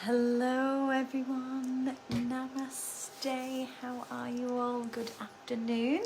Hello everyone, namaste, how are you all? Good afternoon.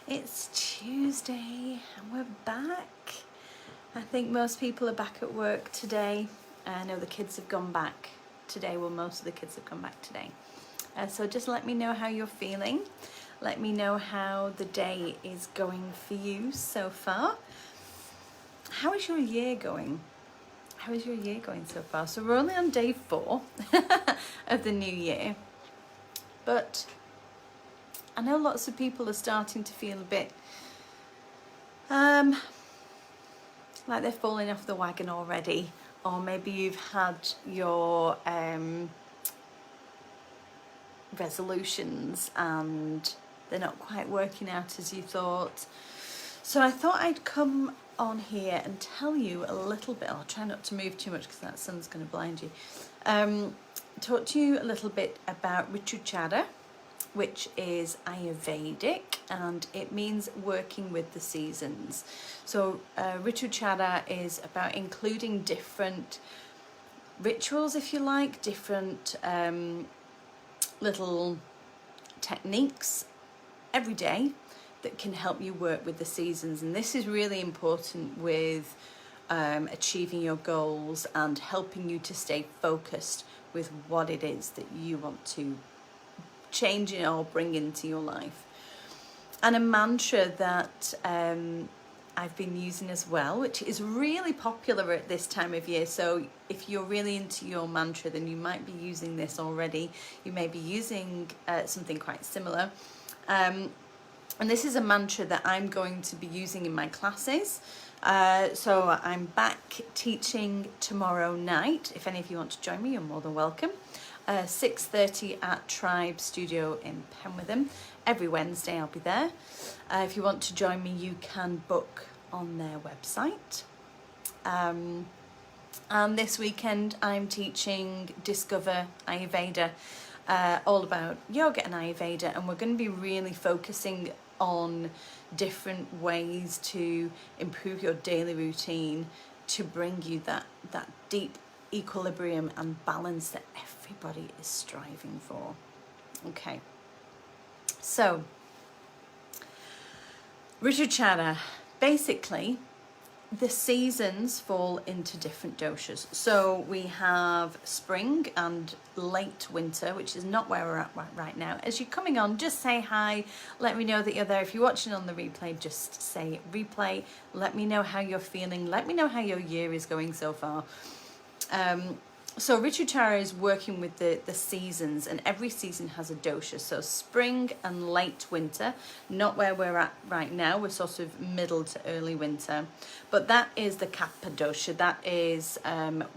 It's Tuesday and we're back. I think most people are back at work today. I know the kids have gone back today, well most of the kids have gone back today. So just let me know how you're feeling. Let me know how the day is going for you so far. How is your year going? How is your year going so far? So we're only on day 4 of the new year, but I know lots of people are starting to feel a bit like they're falling off the wagon already, or maybe you've had your resolutions and they're not quite working out as you thought. So I thought I'd come on here and tell you a little bit. I'll try not to move too much because that sun's going to blind you. Talk to you a little bit about Ritucharya, which is Ayurvedic, and it means working with the seasons. So Ritucharya is about including different rituals, if you like, different little techniques every day that can help you work with the seasons. And this is really important with achieving your goals and helping you to stay focused with what it is that you want to change or bring into your life. And a mantra that I've been using as well, which is really popular at this time of year. So if you're really into your mantra, then you might be using this already. You may be using something quite similar. And this is a mantra that I'm going to be using in my classes. So I'm back teaching tomorrow night. If any of you want to join me, you're more than welcome. 6:30 at Tribe Studio in Penwitham. Every Wednesday I'll be there. If you want to join me, you can book on their website. And this weekend I'm teaching Discover Ayurveda, all about yoga and Ayurveda, and we're going to be really focusing on different ways to improve your daily routine to bring you that deep equilibrium and balance that everybody is striving for. Okay, so Ritucharya, basically the seasons fall into different doshas. So we have spring and late winter, which is not where we're at right now. As you're coming on, just say hi. Let me know that you're there. If you're watching on the replay, just say replay. Let me know how you're feeling. Let me know how your year is going so far. So Ritucharya is working with the seasons, and every season has a dosha. So spring and late winter, not where we're at right now. We're sort of middle to early winter. But that is the kapha dosha. That is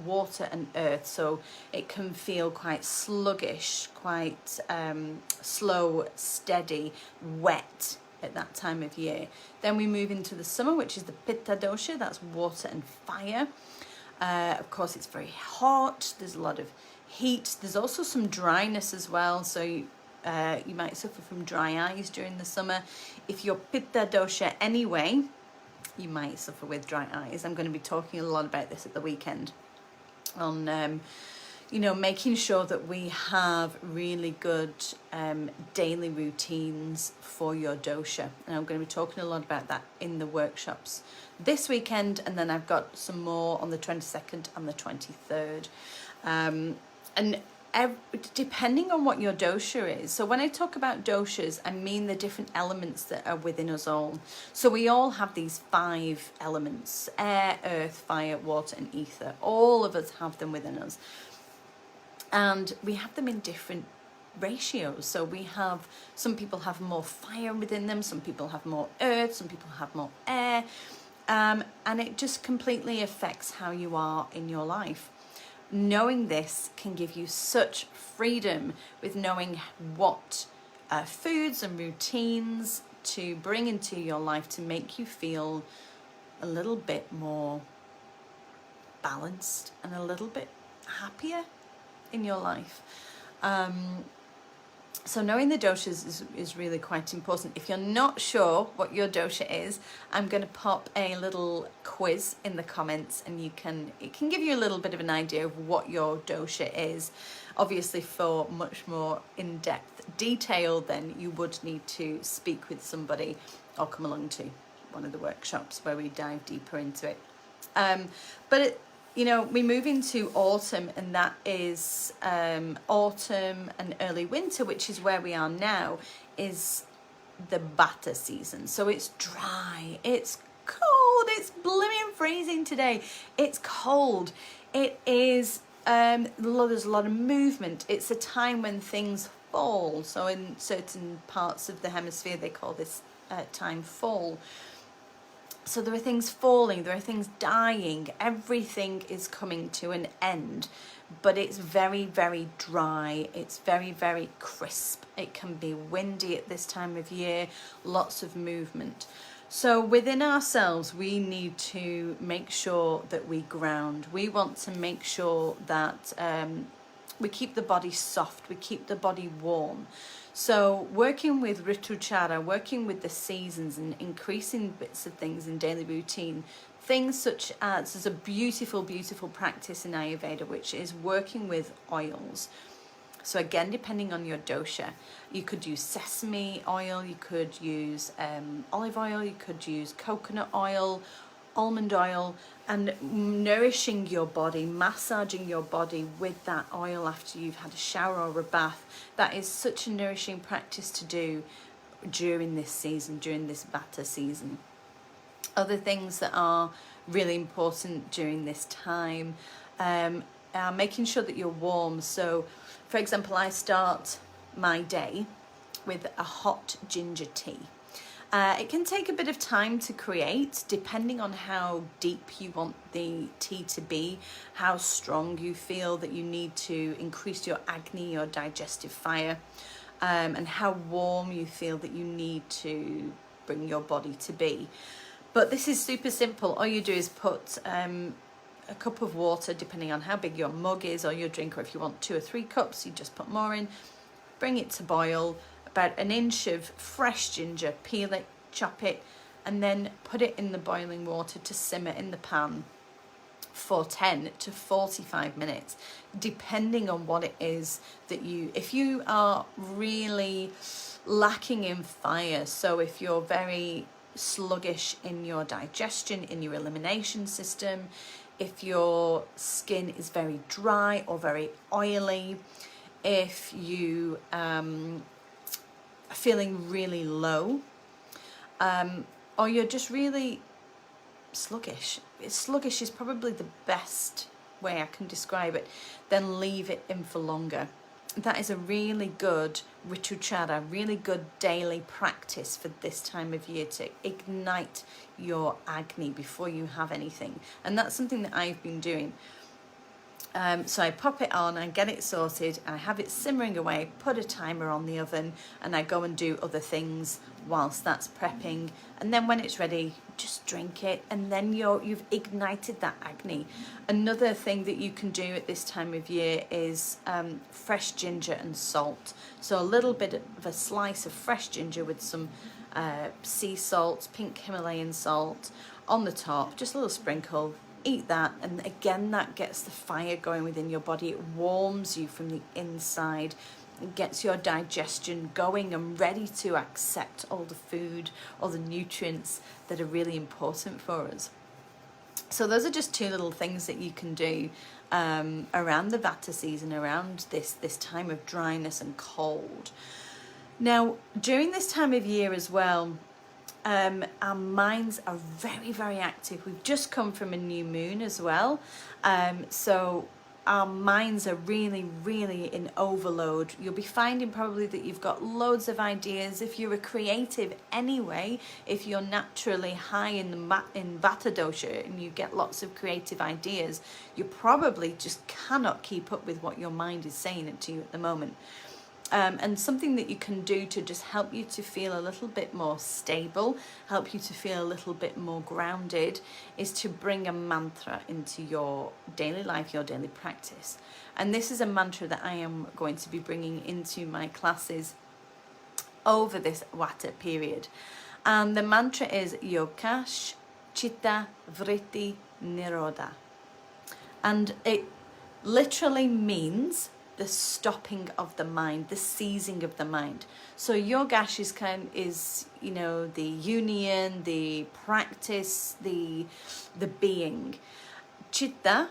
water and earth. So it can feel quite sluggish, quite slow, steady, wet at that time of year. Then we move into the summer, which is the pitta dosha. That's water and fire. Of course, it's very hot. There's a lot of heat. There's also some dryness as well. So you might suffer from dry eyes during the summer. If you're pitta dosha anyway, you might suffer with dry eyes. I'm going to be talking a lot about this at the weekend on, making sure that we have really good daily routines for your dosha. And I'm going to be talking a lot about that in the workshops this weekend, and then I've got some more on the 22nd and the 23rd. And depending on what your dosha is, so when I talk about doshas, I mean the different elements that are within us all. So we all have these 5 elements: air, earth, fire, water and ether. All of us have them within us, and we have them in different ratios. So we have, some people have more fire within them, some people have more earth, some people have more air. And it just completely affects how you are in your life. Knowing this can give you such freedom with knowing what foods and routines to bring into your life to make you feel a little bit more balanced and a little bit happier in your life. So knowing the doshas is really quite important. If you're not sure what your dosha is, I'm going to pop a little quiz in the comments, and it can give you a little bit of an idea of what your dosha is. Obviously, for much more in-depth detail, then you would need to speak with somebody or come along to one of the workshops where we dive deeper into it. We move into autumn, and that is autumn and early winter, which is where we are now, is the Vata season. So it's dry, it's cold, it's blooming freezing today. It's cold. It is, there's a lot of movement. It's a time when things fall. So in certain parts of the hemisphere, they call this time fall. So there are things falling, there are things dying, everything is coming to an end, but it's very, very dry, it's very, very crisp. It can be windy at this time of year, lots of movement. So within ourselves, we need to make sure that we ground. We want to make sure that we keep the body soft, we keep the body warm. So working with Ritucharya, working with the seasons and increasing bits of things in daily routine, things such as, there's a beautiful, beautiful practice in Ayurveda, which is working with oils. So again, depending on your dosha, you could use sesame oil, you could use olive oil, you could use coconut oil, almond oil, and nourishing your body, massaging your body with that oil after you've had a shower or a bath. That is such a nourishing practice to do during this season, during this Vata season. Other things that are really important during this time are making sure that you're warm. So, for example, I start my day with a hot ginger tea. It can take a bit of time to create, depending on how deep you want the tea to be, how strong you feel that you need to increase your agni, your digestive fire, and how warm you feel that you need to bring your body to be. But this is super simple. All you do is put a cup of water, depending on how big your mug is or your drink, or if you want 2 or 3 cups, you just put more in, bring it to boil. About an inch of fresh ginger, peel it, chop it, and then put it in the boiling water to simmer in the pan for 10 to 45 minutes, depending on what it is that if you are really lacking in fire, so if you're very sluggish in your digestion, in your elimination system, if your skin is very dry or very oily, if you feeling really low, or you're just really sluggish. Sluggish is probably the best way I can describe it. Then leave it in for longer. That is a really good Ritucharya, really good daily practice for this time of year to ignite your agni before you have anything. And that's something that I've been doing. So I pop it on, I get it sorted, I have it simmering away, put a timer on the oven, and I go and do other things whilst that's prepping. And then when it's ready, just drink it, and then you've ignited that agni. Another thing that you can do at this time of year is fresh ginger and salt. So a little bit of a slice of fresh ginger with some sea salt, pink Himalayan salt on the top, just a little sprinkle. Eat that, and again, that gets the fire going within your body. It warms you from the inside. It gets your digestion going and ready to accept all the food, all the nutrients that are really important for us. So those are just 2 little things that you can do around the Vata season, around this time of dryness and cold. Now, during this time of year as well, our minds are very, very active. We've just come from a new moon as well. So our minds are really, really in overload. You'll be finding probably that you've got loads of ideas. If you're a creative anyway, if you're naturally high in Vata dosha and you get lots of creative ideas, you probably just cannot keep up with what your mind is saying to you at the moment. And something that you can do to just help you to feel a little bit more stable, help you to feel a little bit more grounded, is to bring a mantra into your daily life, your daily practice. And this is a mantra that I am going to be bringing into my classes over this Vata period. And the mantra is Yogash Chitta Vritti Nirodhah. And it literally means the stopping of the mind, the seizing of the mind. So Yogash is you know, the union, the practice, the being. Chitta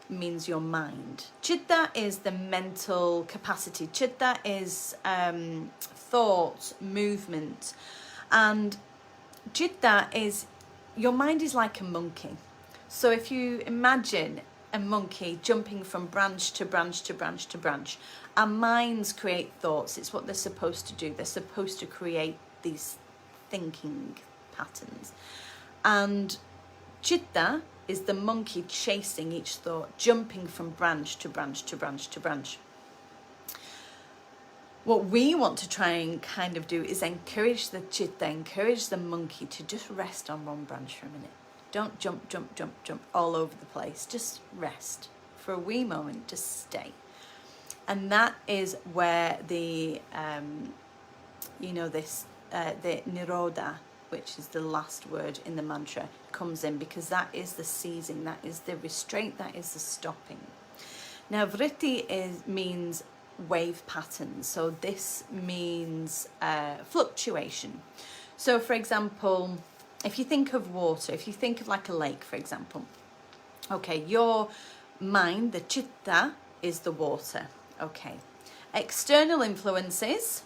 means your mind. Chitta is the mental capacity. Chitta is thought, movement. And Chitta is, your mind is like a monkey. So if you imagine a monkey jumping from branch to branch to branch to branch, our minds create thoughts. It's what they're supposed to do. They're supposed to create these thinking patterns. And Chitta is the monkey chasing each thought, jumping from branch to branch to branch to branch. What we want to try and kind of do is encourage the Chitta, encourage the monkey to just rest on one branch for a minute. Don't jump, jump, jump, jump all over the place. Just rest for a wee moment, just stay. And that is where the, you know, the Nirodha, which is the last word in the mantra, comes in, because that is the seizing, that is the restraint, that is the stopping. Now, vritti means wave patterns. So this means fluctuation. So, for example, if you think of water, if you think of like a lake, for example, okay, your mind, the chitta, is the water, okay. External influences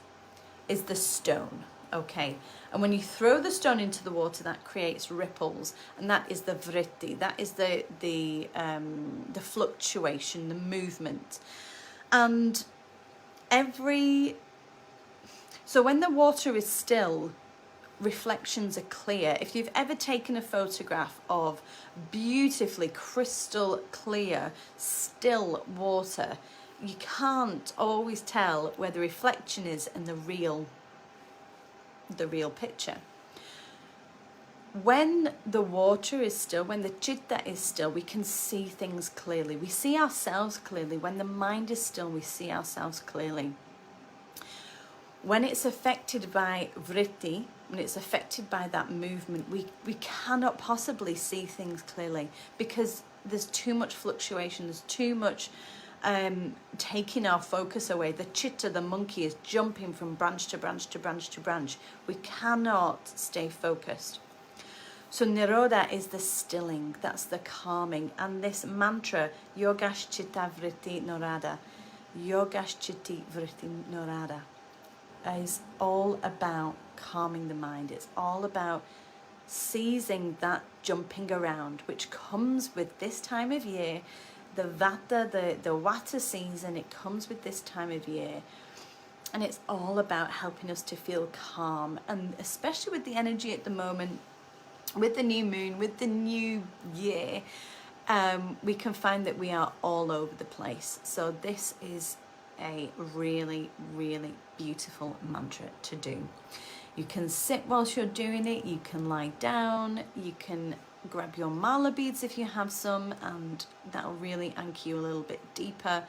is the stone, okay. And when you throw the stone into the water, that creates ripples, and that is the vritti, that is the fluctuation, the movement. And so when the water is still, reflections are clear. If you've ever taken a photograph of beautifully crystal clear still water, you can't always tell where the reflection is and the real picture. When the water is still, when the chitta is still, we can see things clearly. We see ourselves clearly. When the mind is still, we see ourselves clearly. When it's affected by vritti, when it's affected by that movement, we cannot possibly see things clearly, because there's too much fluctuation, there's too much taking our focus away. The chitta, the monkey, is jumping from branch to branch to branch to branch. We cannot stay focused. So Nirodha is the stilling, that's the calming. And this mantra, Yogash Chitta Vritti Nirodhah, Yogash Chitta Vritti Nirodhah, is all about calming the mind. It's all about seizing that jumping around, which comes with this time of year. The Vata, the Vata season, it comes with this time of year. And it's all about helping us to feel calm. And especially with the energy at the moment, with the new moon, with the new year, we can find that we are all over the place. So this is a really, really beautiful mantra to do. You can sit whilst you're doing it, you can lie down, you can grab your mala beads if you have some, and that'll really anchor you a little bit deeper.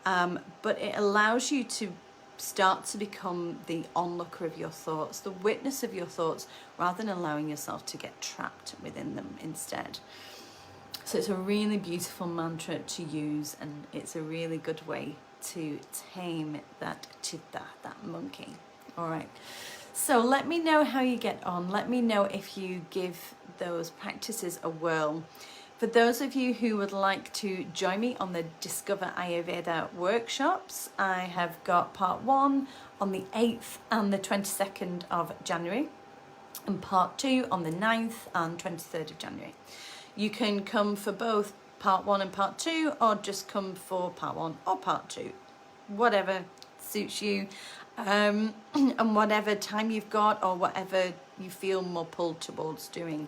But it allows you to start to become the onlooker of your thoughts, the witness of your thoughts, rather than allowing yourself to get trapped within them instead. So it's a really beautiful mantra to use, and it's a really good way to tame that chitta, that monkey. All right. So let me know how you get on. Let me know if you give those practices a whirl. For those of you who would like to join me on the Discover Ayurveda workshops, I have got part 1 on the 8th and the 22nd of January, and part 2 on the 9th and 23rd of January. You can come for both part 1 and part 2, or just come for part 1 or part 2, whatever suits you, and whatever time you've got, or whatever you feel more pulled towards doing.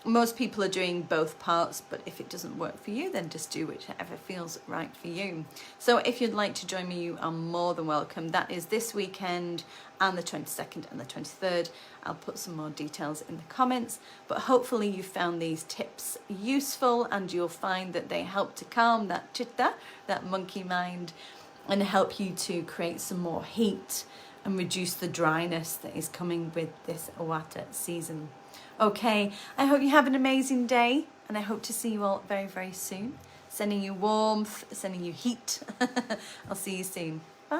Most people are doing both parts, but if it doesn't work for you, then just do whichever feels right for you. So if you'd like to join me, you are more than welcome. That is this weekend and the 22nd and the 23rd. I'll put some more details in the comments, but hopefully you found these tips useful and you'll find that they help to calm that chitta, that monkey mind, and help you to create some more heat and reduce the dryness that is coming with this Vata season. Okay, I hope you have an amazing day, and I hope to see you all very, very soon. Sending you warmth, sending you heat. I'll see you soon. Bye.